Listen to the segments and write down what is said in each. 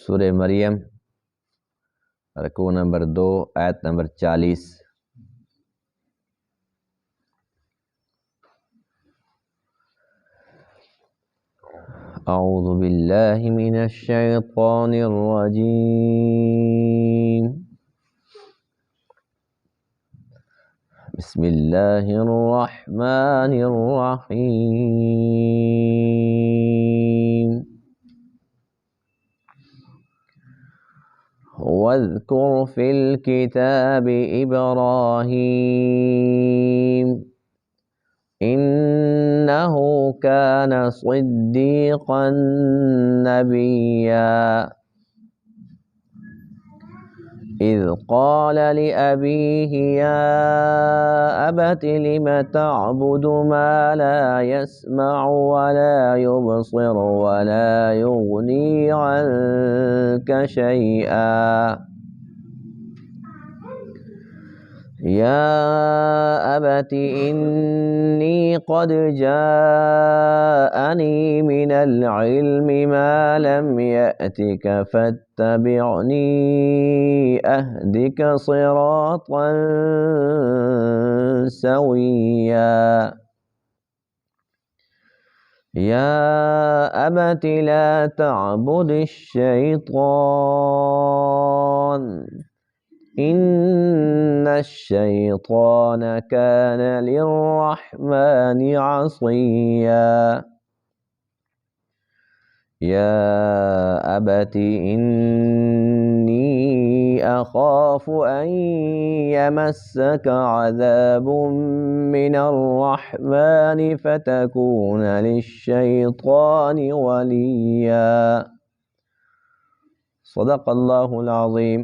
سورہ مریم رکوع نمبر 2 آیت نمبر 40۔ اعوذ باللہ من الشیطان الرجیم، بسم اللہ الرحمن الرحیم۔ واذکر فی الکتاب ابراہیم انہ کان صدیقا نبیا اذ قال لأبیہ یا ابت لم تعبد ما لا يسمع ولا يبصر ولا يغنی عنک شیئا یا ابت انی قد جاءنی من العلم ما لم یأتک فاتبعنی اہدک صراطا سویا یا ابت لا تعبد الشیطان ان الشیطان کان للرحمن عصیا یا ابت انی اخاف ان یمسک عذاب من الرحمن فتکون للشیطان ولیا۔ صدق اللہ العظیم۔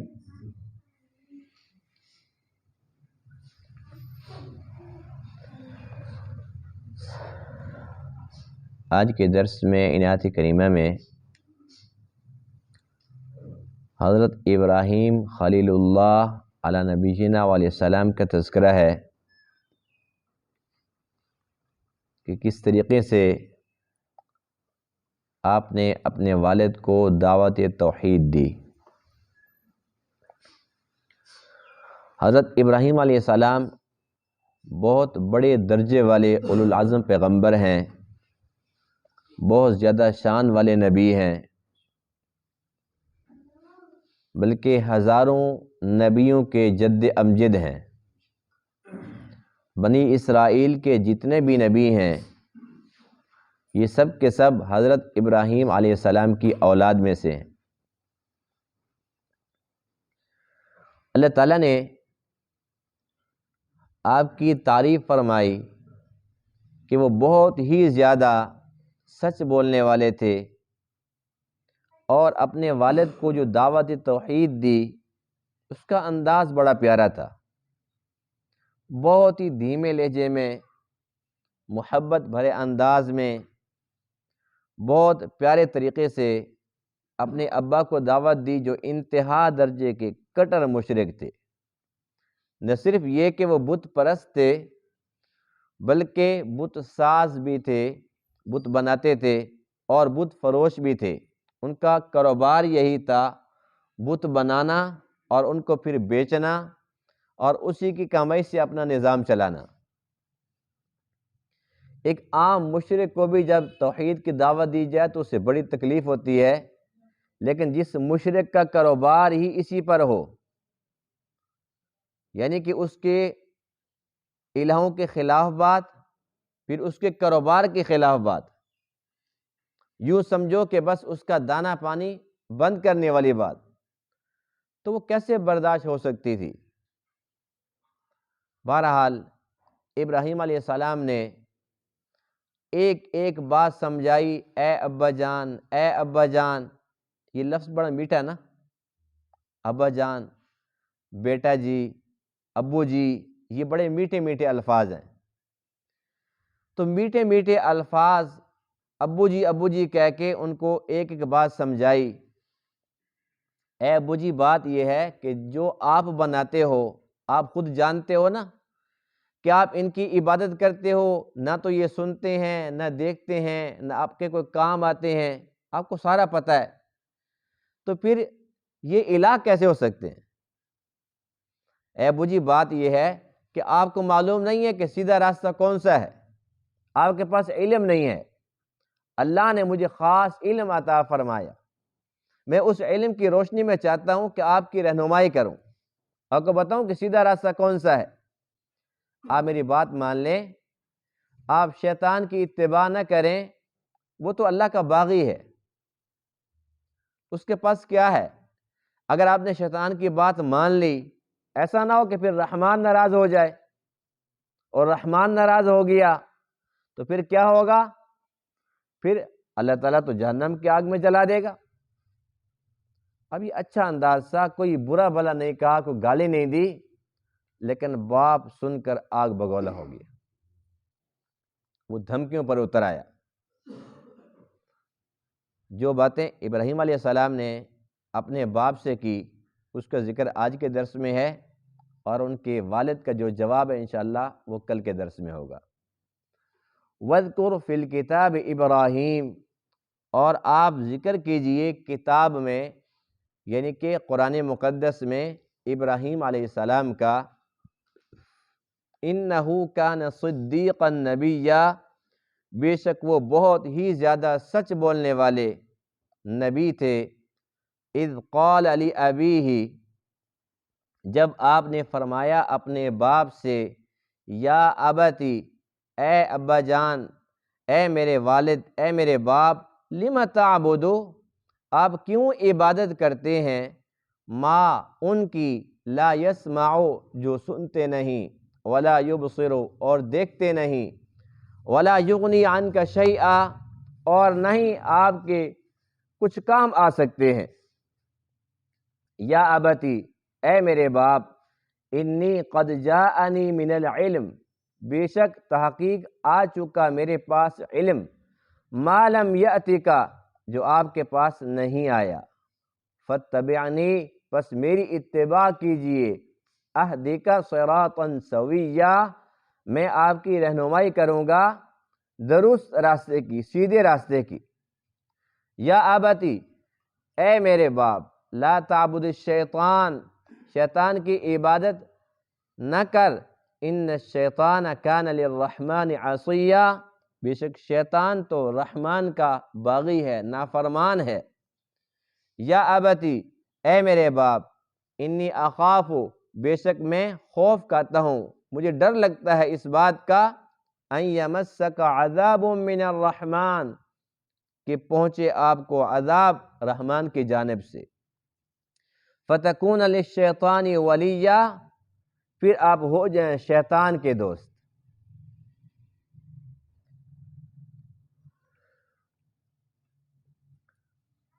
آج کے درس میں آیات کریمہ میں حضرت ابراہیم خلیل اللہ علی نبینا علیہ السلام کا تذکرہ ہے کہ کس طریقے سے آپ نے اپنے والد کو دعوت توحید دی۔ حضرت ابراہیم علیہ السلام بہت بڑے درجے والے اولو العزم پیغمبر ہیں، بہت زیادہ شان والے نبی ہیں، بلکہ ہزاروں نبیوں کے جد امجد ہیں۔ بنی اسرائیل کے جتنے بھی نبی ہیں یہ سب کے سب حضرت ابراہیم علیہ السلام کی اولاد میں سے ہیں۔ اللہ تعالیٰ نے آپ کی تعریف فرمائی کہ وہ بہت ہی زیادہ سچ بولنے والے تھے، اور اپنے والد کو جو دعوت توحید دی اس کا انداز بڑا پیارا تھا، بہت ہی دھیمے لہجے میں، محبت بھرے انداز میں، بہت پیارے طریقے سے اپنے ابا کو دعوت دی جو انتہا درجے کے کٹر مشرک تھے۔ نہ صرف یہ کہ وہ بت پرست تھے بلکہ بت ساز بھی تھے، بت بناتے تھے اور بت فروش بھی تھے۔ ان کا کاروبار یہی تھا، بت بنانا اور ان کو پھر بیچنا اور اسی کی کمائی سے اپنا نظام چلانا۔ ایک عام مشرک کو بھی جب توحید کی دعوت دی جائے تو اسے بڑی تکلیف ہوتی ہے، لیکن جس مشرک کا کاروبار ہی اسی پر ہو، یعنی کہ اس کے الہوں کے خلاف بات، پھر اس کے کاروبار کے خلاف بات، یوں سمجھو کہ بس اس کا دانہ پانی بند کرنے والی بات، تو وہ کیسے برداشت ہو سکتی تھی؟ بہرحال ابراہیم علیہ السلام نے ایک ایک بات سمجھائی۔ اے ابا جان، اے ابا جان، یہ لفظ بڑا میٹھا نا، ابا جان، بیٹا جی، ابو جی، یہ بڑے میٹھے میٹھے الفاظ ہیں۔ تو میٹھے میٹھے الفاظ ابو جی کہہ کے ان کو ایک ایک بات سمجھائی۔ اے ابو جی، بات یہ ہے کہ جو آپ بناتے ہو آپ خود جانتے ہو نا کہ آپ ان کی عبادت کرتے ہو، نہ تو یہ سنتے ہیں، نہ دیکھتے ہیں، نہ آپ کے کوئی کام آتے ہیں، آپ کو سارا پتہ ہے۔ تو پھر یہ الہ کیسے ہو سکتے ہیں؟ اے ابو جی بات یہ ہے کہ آپ کو معلوم نہیں ہے کہ سیدھا راستہ کون سا ہے، آپ کے پاس علم نہیں ہے۔ اللہ نے مجھے خاص علم عطا فرمایا، میں اس علم کی روشنی میں چاہتا ہوں کہ آپ کی رہنمائی کروں، آپ کو بتاؤں کہ سیدھا راستہ کون سا ہے۔ آپ میری بات مان لیں، آپ شیطان کی اتباع نہ کریں، وہ تو اللہ کا باغی ہے، اس کے پاس کیا ہے؟ اگر آپ نے شیطان کی بات مان لی، ایسا نہ ہو کہ پھر رحمان ناراض ہو جائے، اور رحمان ناراض ہو گیا تو پھر کیا ہوگا؟ پھر اللہ تعالیٰ تو جہنم کی آگ میں جلا دے گا۔ ابھی اچھا انداز سا، کوئی برا بھلا نہیں کہا، کوئی گالی نہیں دی، لیکن باپ سن کر آگ بگولا ہو گیا، وہ دھمکیوں پر اتر آیا۔ جو باتیں ابراہیم علیہ السلام نے اپنے باپ سے کی، اس کا ذکر آج کے درس میں ہے، اور ان کے والد کا جو جواب ہے انشاءاللہ وہ کل کے درس میں ہوگا۔ وَاذْكُرْ فِي الْكِتَابِ ابراہیم، اور آپ ذکر کیجئے کتاب میں، یعنی کہ قرآن مقدس میں، ابراہیم علیہ السلام کا۔ اِنَّهُ كَانَ صِدِّيقًا نَبِيًّا، بے شک وہ بہت ہی زیادہ سچ بولنے والے نبی تھے۔ اِذْ قَالَ لِأَبِيهِ، جب آپ نے فرمایا اپنے باپ سے، یا ابتی، اے ابا جان، اے میرے والد، اے میرے باپ، لِمَ تَعْبُدُ، آپ کیوں عبادت کرتے ہیں، ما ان کی، لا يسمع، جو سنتے نہیں، ولا يبصر، اور دیکھتے نہیں، ولا یغنی عنک شیئا، اور نہیں آپ کے کچھ کام آ سکتے ہیں۔ یا ابتی، اے میرے باپ، انی قد جاءنی من العلم، بے شک تحقیق آ چکا میرے پاس علم، ما لم یأتک، جو آپ کے پاس نہیں آیا، فاتبعنی، پس میری اتباع کیجئے، اہدک صراطا سویا، میں آپ کی رہنمائی کروں گا درست راستے کی، سیدھے راستے کی۔ یا ابتی، اے میرے باپ، لا تعبد الشیطان، شیطان کی عبادت نہ کر، ان الشیطان کان للرحمن عصیا، بے شک شیطان تو رحمان کا باغی ہے، نافرمان ہے۔ یا ابتی، اے میرے باپ، انی اخاف، بے شک میں خوف کھاتا ہوں، مجھے ڈر لگتا ہے اس بات کا، ان یمسک عذاب من الرحمن، کہ پہنچے آپ کو عذاب رحمان کی جانب سے، فتکون للشیطان ولیا، پھر آپ ہو جائیں شیطان کے دوست۔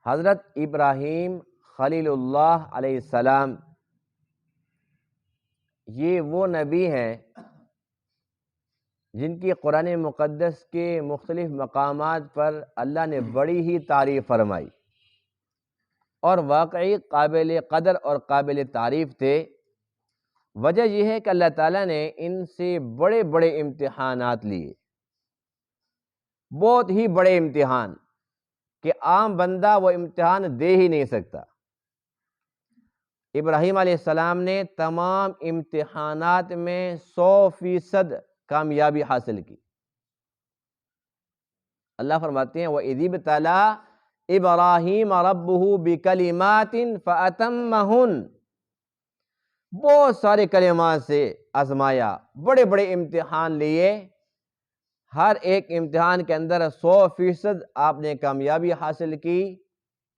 حضرت ابراہیم خلیل اللہ علیہ السلام، یہ وہ نبی ہیں جن کی قرآن مقدس کے مختلف مقامات پر اللہ نے بڑی ہی تعریف فرمائی، اور واقعی قابل قدر اور قابل تعریف تھے۔ وجہ یہ ہے کہ اللہ تعالیٰ نے ان سے بڑے بڑے امتحانات لیے، بہت ہی بڑے امتحان، کہ عام بندہ وہ امتحان دے ہی نہیں سکتا۔ ابراہیم علیہ السلام نے تمام امتحانات میں 100% کامیابی حاصل کی۔ اللہ فرماتے ہیں وَإِذِ ابْتَلَىٰ إِبْرَاهِيمَ رَبُّهُ بِكَلِمَاتٍ فَأَتَمَّهُنَّ، بہت سارے کلمات سے آزمایا، بڑے بڑے امتحان لیے، ہر ایک امتحان کے اندر 100% آپ نے کامیابی حاصل کی۔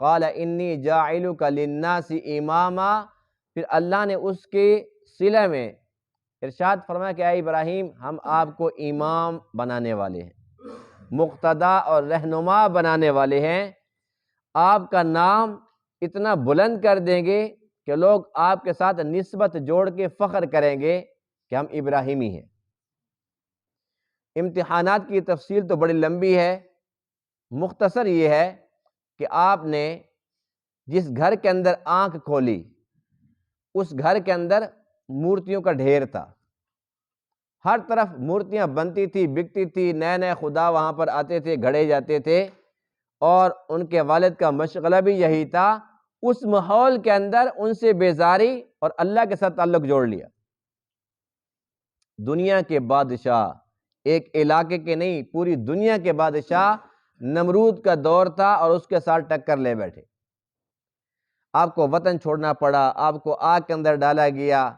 قَالَ إِنِّي جَاعِلُكَ لِلنَّاسِ إِمَامًا، پھر اللہ نے اس کے صلہ میں ارشاد فرمایا کہ اے ابراہیم، ہم آپ کو امام بنانے والے ہیں، مقتدا اور رہنما بنانے والے ہیں، آپ کا نام اتنا بلند کر دیں گے کہ لوگ آپ کے ساتھ نسبت جوڑ کے فخر کریں گے کہ ہم ابراہیمی ہیں۔ امتحانات کی تفصیل تو بڑی لمبی ہے، مختصر یہ ہے کہ آپ نے جس گھر کے اندر آنکھ کھولی، اس گھر کے اندر مورتیوں کا ڈھیر تھا، ہر طرف مورتیاں بنتی تھی، بکتی تھی، نئے نئے خدا وہاں پر آتے تھے، گھڑے جاتے تھے، اور ان کے والد کا مشغلہ بھی یہی تھا، اس ماحول کے اندر ان سے بیزاری اور اللہ کے ساتھ تعلق جوڑ لیا۔ دنیا کے بادشاہ، ایک علاقے کے نہیں پوری دنیا کے بادشاہ، نمرود کا دور تھا اور اس کے ساتھ ٹکر لے بیٹھے۔ آپ کو وطن چھوڑنا پڑا، آپ کو آگ کے اندر ڈالا گیا۔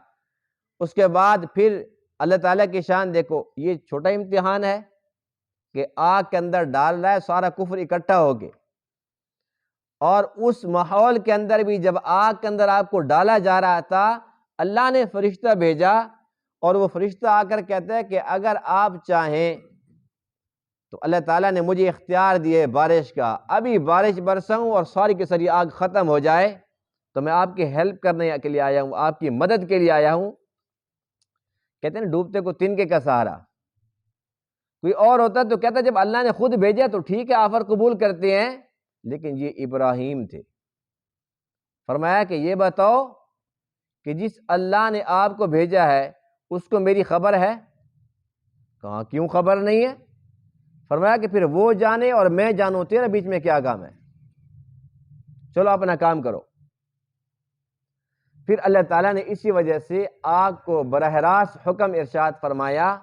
اس کے بعد پھر اللہ تعالیٰ کی شان دیکھو، یہ چھوٹا امتحان ہے کہ آگ کے اندر ڈال رہا ہے سارا کفر اکٹھا ہو کے، اور اس ماحول کے اندر بھی جب آگ کے اندر آپ کو ڈالا جا رہا تھا، اللہ نے فرشتہ بھیجا، اور وہ فرشتہ آ کر کہتا ہے کہ اگر آپ چاہیں تو اللہ تعالیٰ نے مجھے اختیار دیے بارش کا، ابھی بارش برساؤں اور ساری کی ساری آگ ختم ہو جائے، تو میں آپ کی ہیلپ کرنے کے لیے آیا ہوں، آپ کی مدد کے لیے آیا ہوں۔ کہتے ہیں ڈوبتے کو تنکے کا سہارا۔ کوئی اور ہوتا تو کہتا جب اللہ نے خود بھیجا تو ٹھیک ہے، آفر قبول کرتے ہیں، لیکن یہ ابراہیم تھے۔ فرمایا کہ یہ بتاؤ کہ جس اللہ نے آپ کو بھیجا ہے اس کو میری خبر ہے؟ کہاں کیوں خبر نہیں ہے؟ فرمایا کہ پھر وہ جانے اور میں جانوں، تیرے بیچ میں کیا کام ہے؟ چلو اپنا کام کرو۔ پھر اللہ تعالیٰ نے اسی وجہ سے آگ کو براہ راست حکم ارشاد فرمایا،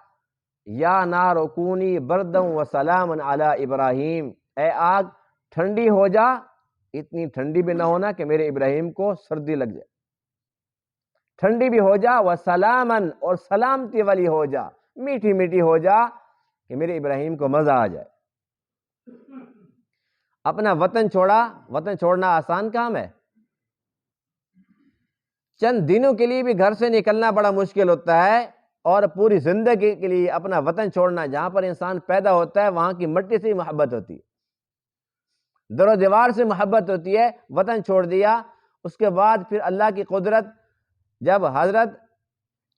یا نار کونی بردم و سلام علی ابراہیم، اے آگ ٹھنڈی ہو جا، اتنی ٹھنڈی بھی نہ ہونا کہ میرے ابراہیم کو سردی لگ جائے، ٹھنڈی بھی ہو جا، و سلامن، اور سلامتی والی ہو جا، میٹھی میٹھی ہو جا کہ میرے ابراہیم کو مزہ آ جائے۔ اپنا وطن چھوڑا، وطن چھوڑنا آسان کام ہے؟ چند دنوں کے لیے بھی گھر سے نکلنا بڑا مشکل ہوتا ہے، اور پوری زندگی کے لیے اپنا وطن چھوڑنا، جہاں پر انسان پیدا ہوتا ہے وہاں کی مٹی سے محبت ہوتی ہے، در و دیوار سے محبت ہوتی ہے، وطن چھوڑ دیا۔ اس کے بعد پھر اللہ کی قدرت، جب حضرت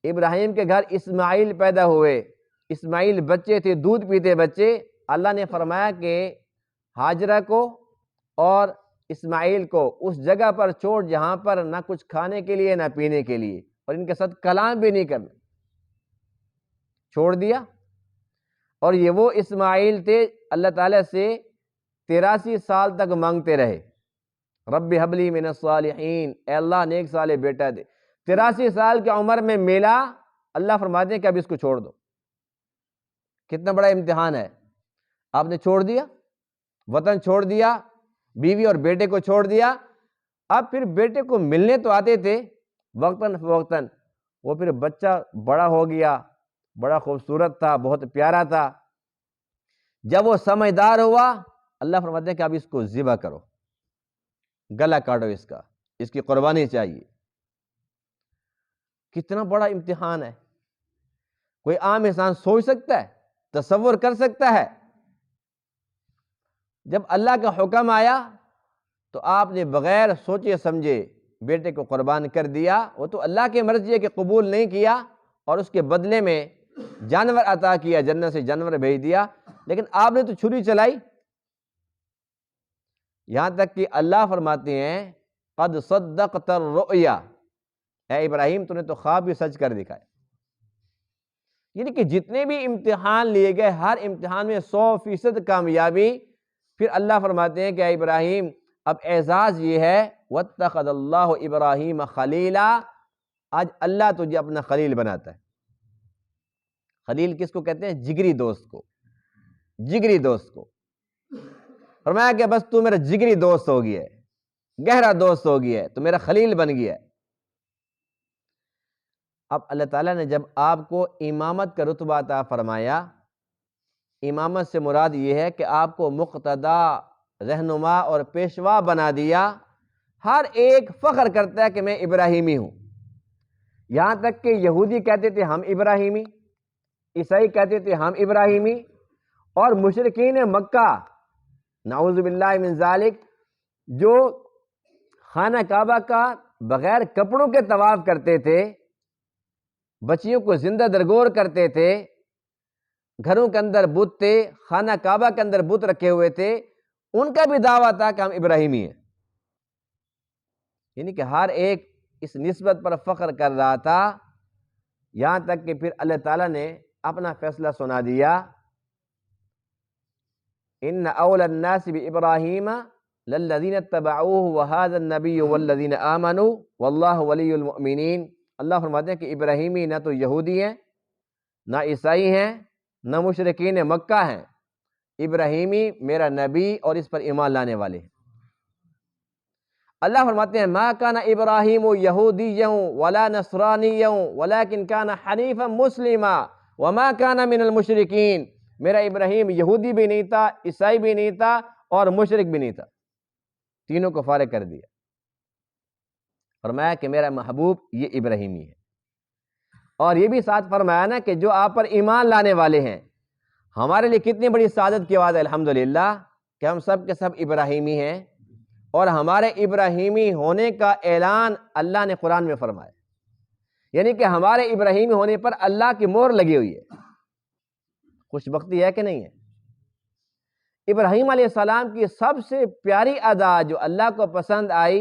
ابراہیم کے گھر اسماعیل پیدا ہوئے، اسماعیل بچے تھے، دودھ پیتے بچے، اللہ نے فرمایا کہ ہاجرہ کو اور اسماعیل کو اس جگہ پر چھوڑ جہاں پر نہ کچھ کھانے کے لیے نہ پینے کے لیے، اور ان کے ساتھ کلام بھی نہیں کرنا، چھوڑ دیا۔ اور یہ وہ اسماعیل تھے اللہ تعالیٰ سے 83 سال تک مانگتے رہے، رب حب لی من الصالحین، اے اللہ نیک صالح بیٹا دے۔ 83 سال کی عمر میں ملا، اللہ فرماتے ہیں کہ اب اس کو چھوڑ دو۔ کتنا بڑا امتحان ہے۔ آپ نے چھوڑ دیا، وطن چھوڑ دیا، بیوی اور بیٹے کو چھوڑ دیا۔ اب پھر بیٹے کو ملنے تو آتے تھے وقتاً فوقتاً، وہ پھر بچہ بڑا ہو گیا، بڑا خوبصورت تھا، بہت پیارا تھا۔ جب وہ سمجھدار ہوا، اللہ فرماتے ہیں کہ اب اس کو ذبح کرو، گلا کاٹو اس کا، اس کی قربانی چاہیے۔ کتنا بڑا امتحان ہے، کوئی عام انسان سوچ سکتا ہے، تصور کر سکتا ہے؟ جب اللہ کا حکم آیا تو آپ نے بغیر سوچے سمجھے بیٹے کو قربان کر دیا۔ وہ تو اللہ کی مرضی ہے کہ قبول نہیں کیا، اور اس کے بدلے میں جانور عطا کیا، جنت سے جانور بھیج دیا، لیکن آپ نے تو چھری چلائی۔ یہاں تک کہ اللہ فرماتے ہیں قد صدقت الرؤیا، اے ابراہیم تو نے تو خواب بھی سچ کر دکھائے۔ یعنی کہ جتنے بھی امتحان لیے گئے، ہر امتحان میں 100% کامیابی۔ پھر اللہ فرماتے ہیں کہ اے ابراہیم اب اعزاز یہ ہے، واتخذ اللہ ابراہیم خلیلا، آج اللہ تجھے اپنا خلیل بناتا ہے۔ خلیل کس کو کہتے ہیں؟ جگری دوست کو، جگری دوست کو۔ فرمایا کہ بس تو میرا جگری دوست ہو گیا ہے، گہرا دوست ہو گیا ہے، تو میرا خلیل بن گیا ہے۔ اب اللہ تعالیٰ نے جب آپ کو امامت کا رتبہ عطا فرمایا، امامت سے مراد یہ ہے کہ آپ کو مقتدا، رہنما اور پیشوا بنا دیا، ہر ایک فخر کرتا ہے کہ میں ابراہیمی ہوں۔ یہاں تک کہ یہودی کہتے تھے ہم ابراہیمی، عیسائی کہتے تھے ہم ابراہیمی، اور مشرکین مکہ نعوذ باللہ من ذالک جو خانہ کعبہ کا بغیر کپڑوں کے طواف کرتے تھے، بچیوں کو زندہ درگور کرتے تھے، گھروں کے اندر بت تھے، خانہ کعبہ کے اندر بت رکھے ہوئے تھے، ان کا بھی دعویٰ تھا کہ ہم ابراہیمی ہیں۔ یعنی کہ ہر ایک اس نسبت پر فخر کر رہا تھا، یہاں تک کہ پھر اللہ تعالیٰ نے اپنا فیصلہ سنا دیا، ان اول الناس بابراہیم للذین اتبعوہ وہذا النبی والذین آمنوا واللہ ولی المؤمنین۔ اللہ فرماتے ہیں کہ ابراہیمی نہ تو یہودی ہیں، نہ عیسائی ہیں، نہ مشرکین مکہ ہیں، ابراہیمی میرا نبی اور اس پر ایمان لانے والے ہیں۔ اللہ فرماتے ہیں ما کان ابراہیم یہودیا ولا نصرانیا ولکن کان حنیفا مسلما وما کان من المشرکین۔ میرا ابراہیم یہودی بھی نہیں تھا، عیسائی بھی نہیں تھا، اور مشرک بھی نہیں تھا، تینوں کو فارغ کر دیا۔ فرمایا کہ میرا محبوب یہ ابراہیمی ہے، اور یہ بھی ساتھ فرمایا نا کہ جو آپ پر ایمان لانے والے ہیں۔ ہمارے لیے کتنی بڑی سعادت کی بات ہے الحمدللہ کہ ہم سب کے سب ابراہیمی ہیں، اور ہمارے ابراہیمی ہونے کا اعلان اللہ نے قرآن میں فرمایا، یعنی کہ ہمارے ابراہیمی ہونے پر اللہ کی مہر لگی ہوئی ہے۔ خوش بختی ہے کہ نہیں ہے؟ ابراہیم علیہ السلام کی سب سے پیاری ادا جو اللہ کو پسند آئی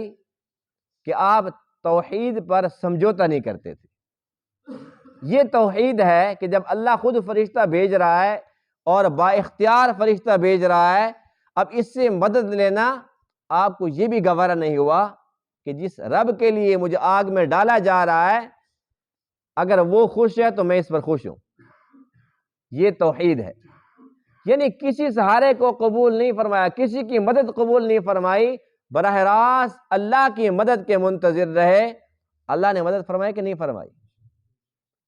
کہ آپ توحید پر سمجھوتا نہیں کرتے تھے۔ یہ توحید ہے کہ جب اللہ خود فرشتہ بھیج رہا ہے اور با اختیار فرشتہ بھیج رہا ہے، اب اس سے مدد لینا آپ کو یہ بھی گوارا نہیں ہوا کہ جس رب کے لیے مجھے آگ میں ڈالا جا رہا ہے اگر وہ خوش ہے تو میں اس پر خوش ہوں۔ یہ توحید ہے، یعنی کسی سہارے کو قبول نہیں فرمایا، کسی کی مدد قبول نہیں فرمائی، براہ راست اللہ کی مدد کے منتظر رہے۔ اللہ نے مدد فرمائی کہ نہیں فرمائی؟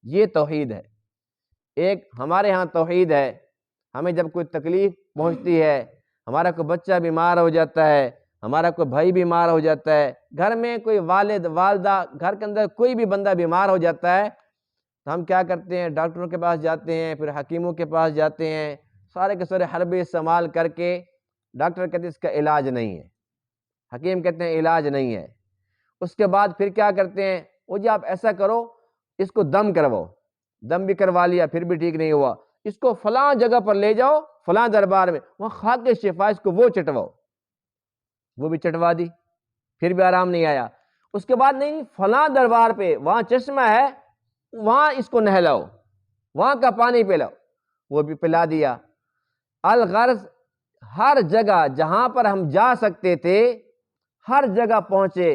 یہ توحید ہے۔ ایک ہمارے ہاں توحید ہے، ہمیں جب کوئی تکلیف پہنچتی ہے، ہمارا کوئی بچہ بیمار ہو جاتا ہے، ہمارا کوئی بھائی بیمار ہو جاتا ہے، گھر میں کوئی والد والدہ، گھر کے اندر کوئی بھی بندہ بیمار ہو جاتا ہے، تو ہم کیا کرتے ہیں؟ ڈاکٹروں کے پاس جاتے ہیں، پھر حکیموں کے پاس جاتے ہیں، سارے کے سارے حربے استعمال کر کے ڈاکٹر کہتے ہیں اس کا علاج نہیں ہے، حکیم کہتے ہیں علاج نہیں ہے۔ اس کے بعد پھر کیا کرتے ہیں؟ وہ جی آپ ایسا کرو، اس کو دم کرواؤ، دم بھی کروا لیا پھر بھی ٹھیک نہیں ہوا، اس کو فلاں جگہ پر لے جاؤ، فلاں دربار میں، وہاں خاک شفا اس کو وہ چٹواؤ، وہ بھی چٹوا دی، پھر بھی آرام نہیں آیا۔ اس کے بعد نہیں، فلاں دربار پہ وہاں چشمہ ہے، وہاں اس کو نہلاؤ، وہاں کا پانی پلاؤ، وہ بھی پلا دیا۔ الغرض ہر جگہ جہاں پر ہم جا سکتے تھے ہر جگہ پہنچے،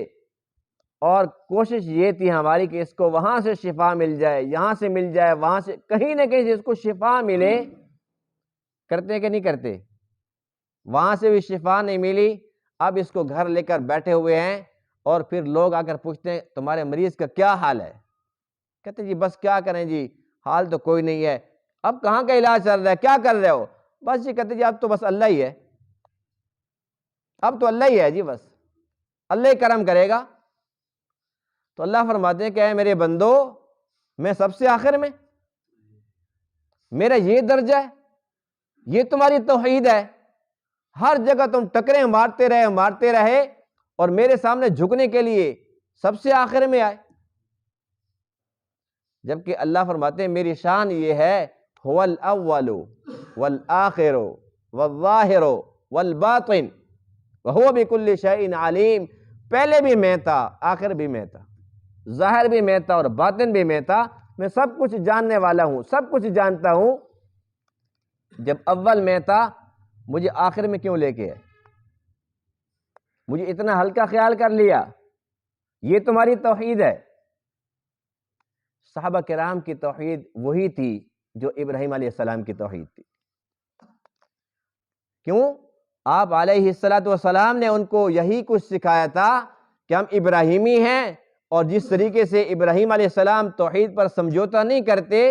اور کوشش یہ تھی ہماری کہ اس کو وہاں سے شفا مل جائے، یہاں سے مل جائے، وہاں سے کہیں نہ کہیں سے اس کو شفا ملے۔ کرتے کہ نہیں کرتے؟ وہاں سے بھی شفا نہیں ملی، اب اس کو گھر لے کر بیٹھے ہوئے ہیں، اور پھر لوگ آ کر پوچھتے ہیں تمہارے مریض کا کیا حال ہے؟ کہتے جی بس کیا کریں جی، حال تو کوئی نہیں ہے۔ اب کہاں کا علاج چل رہا ہے، کیا کر رہے ہو؟ بس جی کہتے جی اب تو بس اللہ ہی ہے، اب تو اللہ ہی ہے جی، بس اللہ ہی کرم کرے گا۔ تو اللہ فرماتے ہیں کہ اے میرے بندو، میں سب سے آخر میں، میرا یہ درجہ ہے، یہ تمہاری توحید ہے، ہر جگہ تم ٹکریں مارتے رہے اور میرے سامنے جھکنے کے لیے سب سے آخر میں آئے۔ جبکہ اللہ فرماتے ہیں میری شان یہ ہے هو الاول والآخر والظاہر والباطن وهو بكل شيء علیم، پہلے بھی میں تھا، آخر بھی میں تھا، ظاہر بھی میں تھا اور باطن بھی میں تھا، میں سب کچھ جاننے والا ہوں، سب کچھ جانتا ہوں۔ جب اول میں تھا مجھے آخر میں کیوں لے کے ہے؟ مجھے اتنا ہلکا خیال کر لیا؟ یہ تمہاری توحید ہے۔ صحابہ کرام کی توحید وہی تھی جو ابراہیم علیہ السلام کی توحید تھی۔ کیوں؟ آپ علیہ السلام نے ان کو یہی کچھ سکھایا تھا کہ ہم ابراہیمی ہیں، اور جس طریقے سے ابراہیم علیہ السلام توحید پر سمجھوتا نہیں کرتے،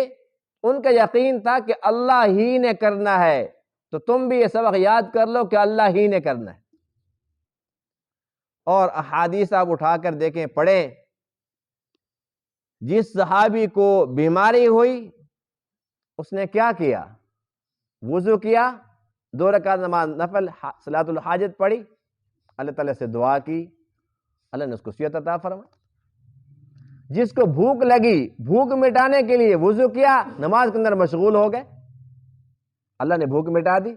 ان کا یقین تھا کہ اللہ ہی نے کرنا ہے، تو تم بھی یہ سبق یاد کر لو کہ اللہ ہی نے کرنا ہے۔ اور احادیث آپ اٹھا کر دیکھیں، پڑھیں، جس صحابی کو بیماری ہوئی اس نے کیا کیا؟ وضو کیا، 2 رکعت نماز نفل صلاۃ الحاجت پڑھی، اللہ تعالیٰ سے دعا کی، اللہ نے اس کو صحت عطا فرمائی۔ جس کو بھوک لگی، بھوک مٹانے کے لیے وضو کیا، نماز کے اندر مشغول ہو گئے، اللہ نے بھوک مٹا دی۔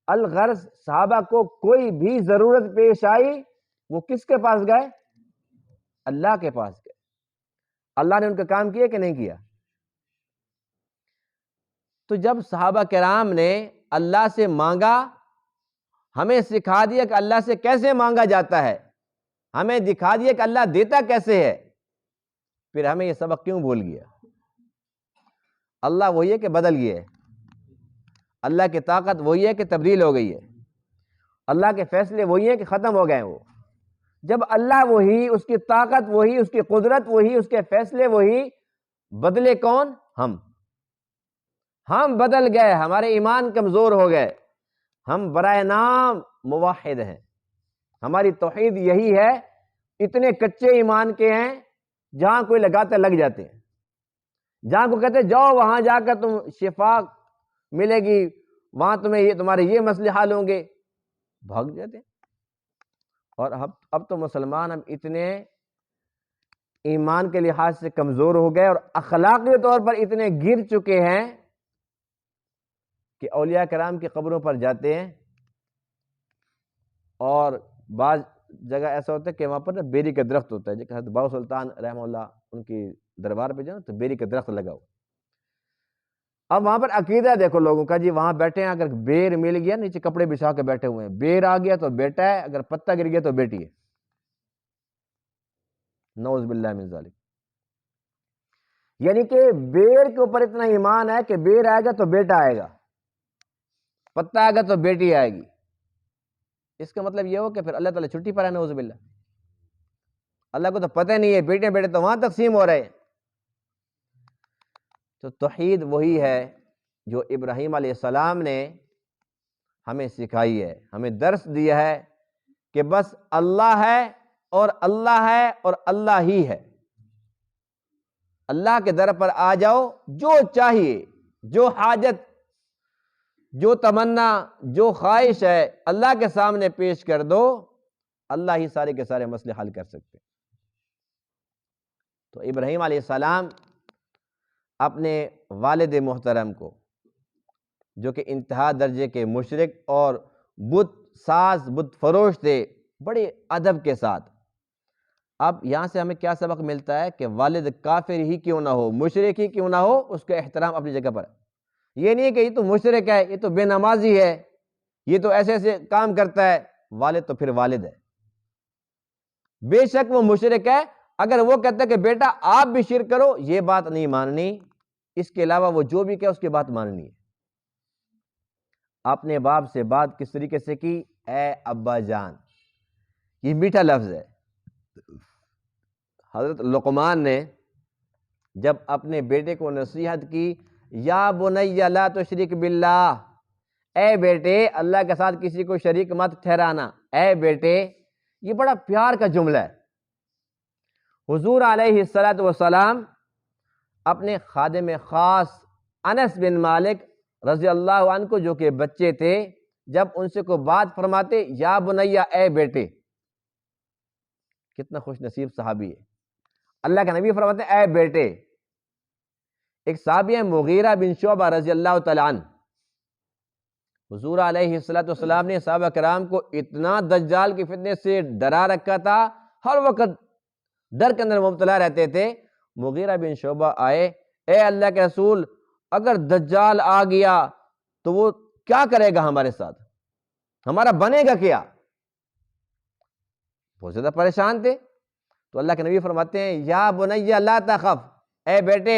الغرض صحابہ کو کوئی بھی ضرورت پیش آئی، وہ کس کے پاس گئے؟ اللہ کے پاس گئے۔ اللہ نے ان کا کام کیا کہ نہیں کیا؟ تو جب صحابہ کرام نے اللہ سے مانگا ہمیں سکھا دیا کہ اللہ سے کیسے مانگا جاتا ہے، ہمیں دکھا دیا کہ اللہ دیتا کیسے ہے، پھر ہمیں یہ سبق کیوں بھول گیا؟ اللہ وہی ہے کہ بدل گیا ہے، اللہ کی طاقت وہی ہے کہ تبدیل ہو گئی ہے، اللہ کے فیصلے وہی ہیں کہ ختم ہو گئے ہیں۔ وہ جب اللہ وہی، اس کی طاقت وہی، اس کی قدرت وہی، اس کے فیصلے وہی، بدلے کون؟ ہم بدل گئے، ہمارے ایمان کمزور ہو گئے، ہم برائے نام موحد ہیں، ہماری توحید یہی ہے، اتنے کچے ایمان کے ہیں جہاں کوئی لگاتے لگ جاتے ہیں، جہاں کو کہتے جاؤ وہاں جا کر تم شفا ملے گی، وہاں تمہیں تمہارے یہ مسئلے حل ہوں گے، بھاگ جاتے ہیں۔ اور اب تو مسلمان ہم اتنے ایمان کے لحاظ سے کمزور ہو گئے اور اخلاقی طور پر اتنے گر چکے ہیں کہ اولیاء کرام کی قبروں پر جاتے ہیں، اور بعض جگہ ایسا ہوتا ہے کہ وہاں پر بیری کا درخت ہوتا ہے، جیسے حضرت باؤ سلطان رحمہ اللہ ان کی دربار پہ جانا تو بیری کا درخت لگا ہو۔ اب وہاں پر عقیدہ دیکھو لوگوں کا، جی وہاں بیٹھے ہیں، اگر بیر مل گیا، نیچے کپڑے بچھا کے بیٹھے ہوئے ہیں، بیر آ گیا تو بیٹا ہے، اگر پتا گر گیا تو بیٹی ہے، نعوذ باللہ من ذالک۔ یعنی کہ بیر کے اوپر اتنا ایمان ہے کہ بیر آئے گا تو بیٹا آئے گا، پتا آئے گا تو بیٹی آئے گی۔ اس کا مطلب یہ ہو کہ پھر اللہ تعالیٰ چھٹی پر ہے، نعوذ باللہ، اللہ کو تو پتہ نہیں ہے، بیٹے بیٹے تو وہاں تقسیم ہو رہے ہیں۔ تو توحید وہی ہے جو ابراہیم علیہ السلام نے ہمیں سکھائی ہے، ہمیں درس دیا ہے کہ بس اللہ ہے اور اللہ ہے اور اللہ ہی ہے۔ اللہ کے در پر آ جاؤ، جو چاہیے، جو حاجت، جو تمنا، جو خواہش ہے اللہ کے سامنے پیش کر دو، اللہ ہی سارے کے سارے مسئلے حل کر سکتے۔ تو ابراہیم علیہ السلام اپنے والد محترم کو، جو کہ انتہا درجے کے مشرک اور بت ساز، بت فروش تھے، بڑے ادب کے ساتھ، اب یہاں سے ہمیں کیا سبق ملتا ہے کہ والد کافر ہی کیوں نہ ہو، مشرک ہی کیوں نہ ہو، اس کا احترام اپنی جگہ پر ہے۔ یہ نہیں ہے کہ یہ تو مشرک ہے، یہ تو بے نمازی ہے، یہ تو ایسے ایسے کام کرتا ہے، والد تو پھر والد ہے، بے شک وہ مشرک ہے۔ اگر وہ کہتا ہے کہ بیٹا آپ بھی شرک کرو، یہ بات نہیں ماننی، اس کے علاوہ وہ جو بھی کہے اس کی بات ماننی ہے۔ اپنے باپ سے بات کس طریقے سے کی؟ اے ابا جان، یہ میٹھا لفظ ہے۔ حضرت لقمان نے جب اپنے بیٹے کو نصیحت کی، یا بنی لا تشرک باللہ، اے بیٹے اللہ کے ساتھ کسی کو شریک مت ٹھہرانا، اے بیٹے، یہ بڑا پیار کا جملہ ہے۔ حضور علیہ السلام اپنے خادم خاص انس بن مالک رضی اللہ عنہ کو، جو کہ بچے تھے، جب ان سے کوئی بات فرماتے، یا بنیا، اے بیٹے، کتنا خوش نصیب صحابی ہے، اللہ کا نبی فرماتے ہیں اے بیٹے۔ ایک صحابی ہے مغیرہ بن شعبہ رضی اللہ تعالیٰ عنہ، حضور علیہ السلام نے صحابہ کرام کو اتنا دجال کی فتنے سے ڈرا رکھا تھا، ہر وقت ڈر کے اندر مبتلا رہتے تھے۔ مغیرہ بن شعبہ آئے، اے اللہ کے رسول، اگر دجال آ گیا تو وہ کیا کرے گا ہمارے ساتھ، ہمارا بنے گا کیا؟ بہت زیادہ پریشان تھے۔ تو اللہ کے نبی فرماتے ہیں، یا بنی لا تخف، اے بیٹے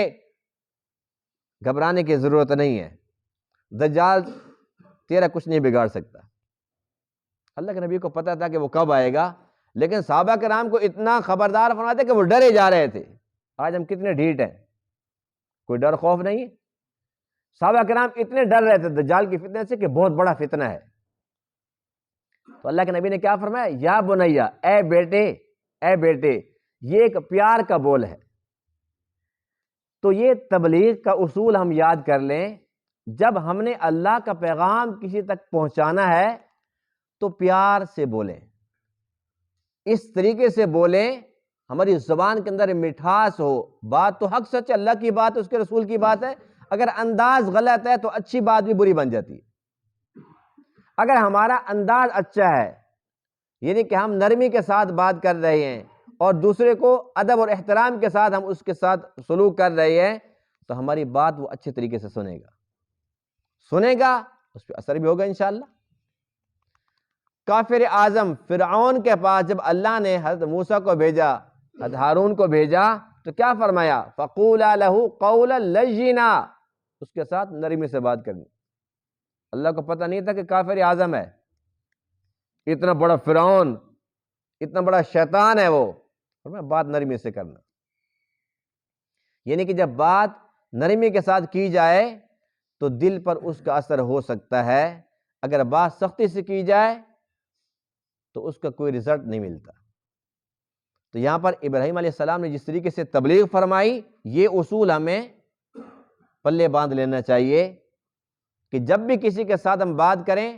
گھبرانے کی ضرورت نہیں ہے، دجال تیرا کچھ نہیں بگاڑ سکتا۔ اللہ کے نبی کو پتا تھا کہ وہ کب آئے گا، لیکن صحابہ کرام کو اتنا خبردار فرماتے کہ وہ ڈرے جا رہے تھے۔ آج ہم کتنے ڈھیٹ ہیں، کوئی ڈر خوف نہیں ہے۔ صحابہ کرام اتنے ڈر رہے تھے دجال کی فتنے سے کہ بہت بڑا فتنہ ہے۔ تو اللہ کے نبی نے کیا فرمایا؟ یا بنیا، اے بیٹے، اے بیٹے، یہ ایک پیار کا بول ہے۔ تو یہ تبلیغ کا اصول ہم یاد کر لیں، جب ہم نے اللہ کا پیغام کسی تک پہنچانا ہے تو پیار سے بولیں، اس طریقے سے بولیں ہماری زبان کے اندر مٹھاس ہو۔ بات تو حق سچ، اللہ کی بات، اس کے رسول کی بات ہے، اگر انداز غلط ہے تو اچھی بات بھی بری بن جاتی ہے۔ اگر ہمارا انداز اچھا ہے، یعنی کہ ہم نرمی کے ساتھ بات کر رہے ہیں اور دوسرے کو ادب اور احترام کے ساتھ ہم اس کے ساتھ سلوک کر رہے ہیں، تو ہماری بات وہ اچھے طریقے سے سنے گا، اس پہ اثر بھی ہوگا انشاءاللہ۔ کافر اعظم فرعون کے پاس جب اللہ نے حضرت موسیٰ کو بھیجا، حضرت ہارون کو بھیجا، تو کیا فرمایا؟ فَقُولَا لَهُ قَوْلًا لَيِّنًا، اس کے ساتھ نرمی سے بات کرنی۔ اللہ کو پتہ نہیں تھا کہ کافر اعظم ہے، اتنا بڑا فرعون، اتنا بڑا شیطان ہے وہ، فرمایا بات نرمی سے کرنا۔ یعنی کہ جب بات نرمی کے ساتھ کی جائے تو دل پر اس کا اثر ہو سکتا ہے، اگر بات سختی سے کی جائے تو اس کا کوئی رزلٹ نہیں ملتا۔ تو یہاں پر ابراہیم علیہ السلام نے جس طریقے سے تبلیغ فرمائی، یہ اصول ہمیں پلے باندھ لینا چاہیے کہ جب بھی کسی کے ساتھ ہم بات کریں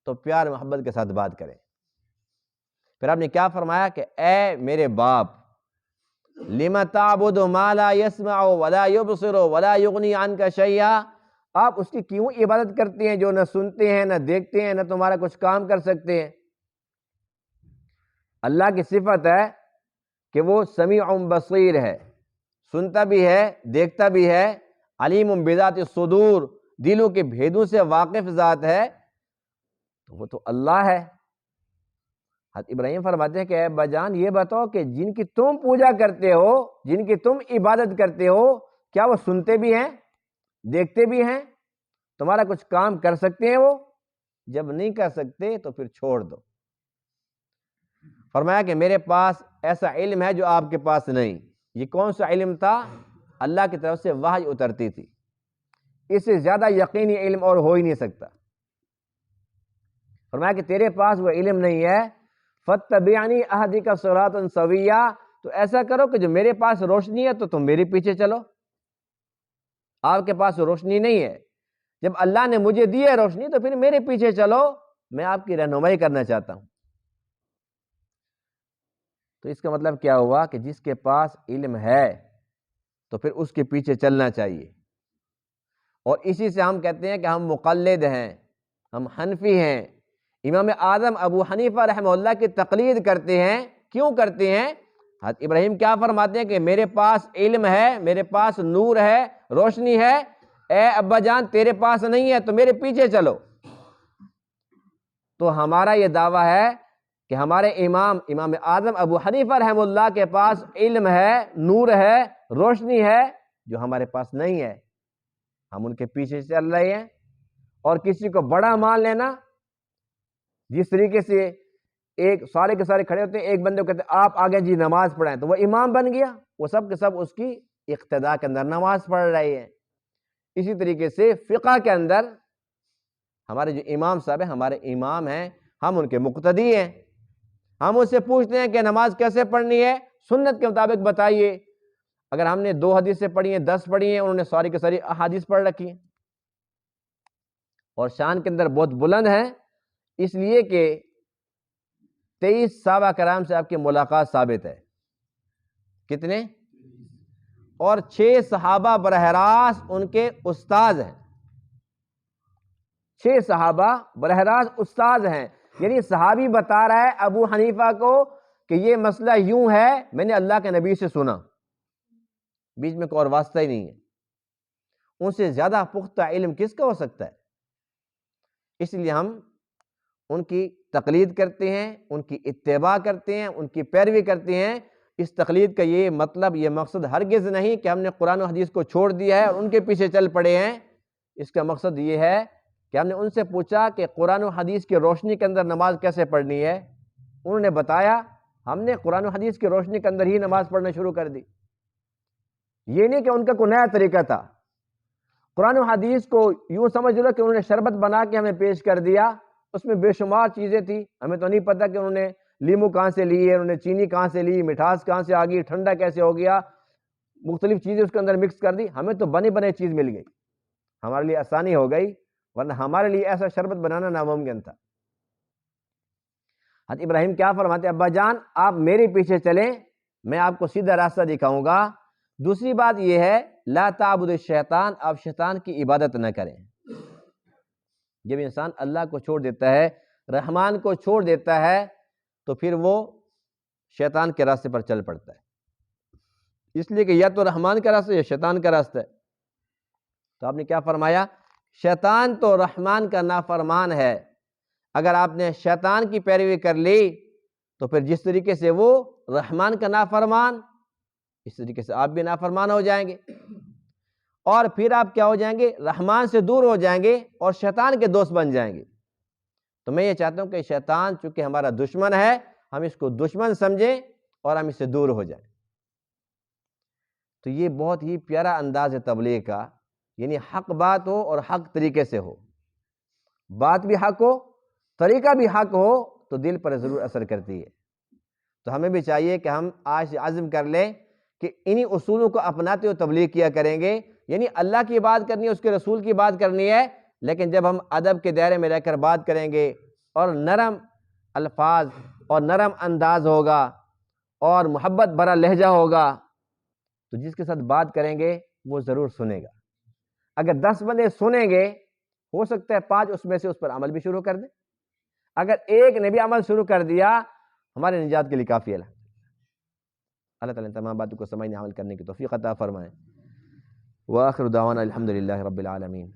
تو پیار محبت کے ساتھ بات کریں۔ پھر آپ نے کیا فرمایا کہ اے میرے باپ، لِمَ تَعْبُدُ مَا لَا يَسْمَعُ وَلَا يُبْصِرُ وَلَا يُغْنِي عَنْكَ شَيْئًا، آپ اس کی کیوں عبادت کرتے ہیں جو نہ سنتے ہیں، نہ دیکھتے ہیں، نہ تمہارا کچھ کام کر سکتے ہیں۔ اللہ کی صفت ہے کہ وہ سمیع بصیر ہے، سنتا بھی ہے، دیکھتا بھی ہے، علیم بذات الصدور، دلوں کے بھیدوں سے واقف ذات ہے، تو وہ تو اللہ ہے۔ حضرت ابراہیم فرماتے ہیں کہ اے ابا جان یہ بتاؤ کہ جن کی تم پوجا کرتے ہو، جن کی تم عبادت کرتے ہو، کیا وہ سنتے بھی ہیں، دیکھتے بھی ہیں، تمہارا کچھ کام کر سکتے ہیں؟ وہ جب نہیں کر سکتے تو پھر چھوڑ دو۔ فرمایا کہ میرے پاس ایسا علم ہے جو آپ کے پاس نہیں۔ یہ کون سا علم تھا؟ اللہ کی طرف سے وحی اترتی تھی، اس سے زیادہ یقینی علم اور ہو ہی نہیں سکتا۔ فرمایا کہ تیرے پاس وہ علم نہیں ہے، فَاتَّبِعْنِي أَهْدِكَ صِرَاطًا سَوِيًّا، تو ایسا کرو کہ جو میرے پاس روشنی ہے تو تم میرے پیچھے چلو۔ آپ کے پاس روشنی نہیں ہے، جب اللہ نے مجھے دی ہے روشنی تو پھر میرے پیچھے چلو، میں آپ کی رہنمائی کرنا چاہتا ہوں۔ تو اس کا مطلب کیا ہوا کہ جس کے پاس علم ہے تو پھر اس کے پیچھے چلنا چاہیے، اور اسی سے ہم کہتے ہیں کہ ہم مقلد ہیں، ہم حنفی ہیں، امام اعظم ابو حنیفہ رحمہ اللہ کی تقلید کرتے ہیں۔ کیوں کرتے ہیں؟ حضرت ابراہیم کیا فرماتے ہیں کہ میرے پاس علم ہے، میرے پاس نور ہے، روشنی ہے، اے ابا جان تیرے پاس نہیں ہے تو میرے پیچھے چلو۔ تو ہمارا یہ دعویٰ ہے کہ ہمارے امام اعظم ابو حنیفہ رحمہ اللہ کے پاس علم ہے، نور ہے، روشنی ہے، جو ہمارے پاس نہیں ہے، ہم ان کے پیچھے چل رہے ہیں۔ اور کسی کو بڑا مان لینا، جس طریقے سے ایک سارے کے سارے کھڑے ہوتے ہیں، ایک بندے کو کہتے ہیں آپ آگے جی نماز پڑھائیں، تو وہ امام بن گیا، وہ سب کے سب اس کی اقتداء کے اندر نماز پڑھ رہے ہیں۔ اسی طریقے سے فقہ کے اندر ہمارے جو امام صاحب ہیں ہمارے امام ہیں، ہم ان کے مقتدی ہیں، ہم ان سے پوچھتے ہیں کہ نماز کیسے پڑھنی ہے، سنت کے مطابق بتائیے۔ اگر ہم نے 2 حدیثیں پڑھی ہیں، 10 پڑھی ہیں، انہوں نے ساری کی ساری احادیث پڑھ رکھی ہیں، اور شان کے اندر بہت بلند ہیں، اس لیے کہ 23 صحابہ کرام سے آپ کی ملاقات ثابت ہے۔ کتنے؟ اور 6 صحابہ براہ راست ان کے استاذ ہیں، 6 صحابہ براہ راست استاذ ہیں، یعنی صحابی بتا رہا ہے ابو حنیفہ کو کہ یہ مسئلہ یوں ہے، میں نے اللہ کے نبی سے سنا، بیچ میں کوئی اور واسطہ ہی نہیں ہے۔ ان سے زیادہ پختہ علم کس کا ہو سکتا ہے؟ اس لیے ہم ان کی تقلید کرتے ہیں، ان کی اتباع کرتے ہیں، ان کی پیروی کرتے ہیں۔ اس تقلید کا یہ مطلب، یہ مقصد ہرگز نہیں کہ ہم نے قرآن و حدیث کو چھوڑ دیا ہے اور ان کے پیچھے چل پڑے ہیں۔ اس کا مقصد یہ ہے کہ ہم نے ان سے پوچھا کہ قرآن و حدیث کی روشنی کے اندر نماز کیسے پڑھنی ہے، انہوں نے بتایا، ہم نے قرآن و حدیث کی روشنی کے اندر ہی نماز پڑھنا شروع کر دی۔ یہ نہیں کہ ان کا کوئی نیا طریقہ تھا، قرآن و حدیث کو یوں سمجھ لو کہ انہوں نے شربت بنا کے ہمیں پیش کر دیا، اس میں بے شمار چیزیں تھیں، ہمیں تو نہیں پتہ کہ انہوں نے لیمو کہاں سے لی ہے، انہوں نے چینی کہاں سے لی، مٹھاس کہاں سے آ گئی، ٹھنڈا کیسے ہو گیا، مختلف چیزیں اس کے اندر مکس کر دی، ہمیں تو بنے بنے چیز مل گئی، ہمارے لیے آسانی ہو گئی، ورنہ ہمارے لیے ایسا شربت بنانا ناممکن تھا۔ حضرت ابراہیم کیا فرماتے ہیں؟ ابا جان آپ میرے پیچھے چلیں، میں آپ کو سیدھا راستہ دکھاؤں گا۔ دوسری بات یہ ہے لا تعبد الشیطان، آپ شیطان کی عبادت نہ کریں۔ جب انسان اللہ کو چھوڑ دیتا ہے، رحمان کو چھوڑ دیتا ہے، تو پھر وہ شیطان کے راستے پر چل پڑتا ہے، اس لیے کہ یا تو رحمان کا راستہ یا شیطان کا راستہ ہے۔ تو آپ نے کیا فرمایا؟ شیطان تو رحمان کا نافرمان ہے، اگر آپ نے شیطان کی پیروی کر لی تو پھر جس طریقے سے وہ رحمان کا نافرمان، اس طریقے سے آپ بھی نافرمان ہو جائیں گے، اور پھر آپ کیا ہو جائیں گے؟ رحمان سے دور ہو جائیں گے اور شیطان کے دوست بن جائیں گے۔ تو میں یہ چاہتا ہوں کہ شیطان چونکہ ہمارا دشمن ہے، ہم اس کو دشمن سمجھیں اور ہم اس سے دور ہو جائیں۔ تو یہ بہت ہی پیارا انداز ہے تبلیغ کا، یعنی حق بات ہو اور حق طریقے سے ہو، بات بھی حق ہو، طریقہ بھی حق ہو، تو دل پر ضرور اثر کرتی ہے۔ تو ہمیں بھی چاہیے کہ ہم آج سے عزم کر لیں کہ انہی اصولوں کو اپناتے ہوئے تبلیغ کیا کریں گے، یعنی اللہ کی بات کرنی ہے، اس کے رسول کی بات کرنی ہے، لیکن جب ہم ادب کے دائرے میں رہ کر بات کریں گے اور نرم الفاظ اور نرم انداز ہوگا اور محبت بھرا لہجہ ہوگا، تو جس کے ساتھ بات کریں گے وہ ضرور سنے گا۔ اگر 10 بندے سنیں گے، ہو سکتا ہے 5 اس میں سے اس پر عمل بھی شروع کر دیں۔ اگر ایک نے بھی عمل شروع کر دیا، ہمارے نجات کے لیے کافی ہے۔ اللہ تعالیٰ تمام باتوں کو سمجھنے عمل کرنے کی توفیق عطا فرمائے۔ وآخر دعوانا الحمدللہ رب العالمین۔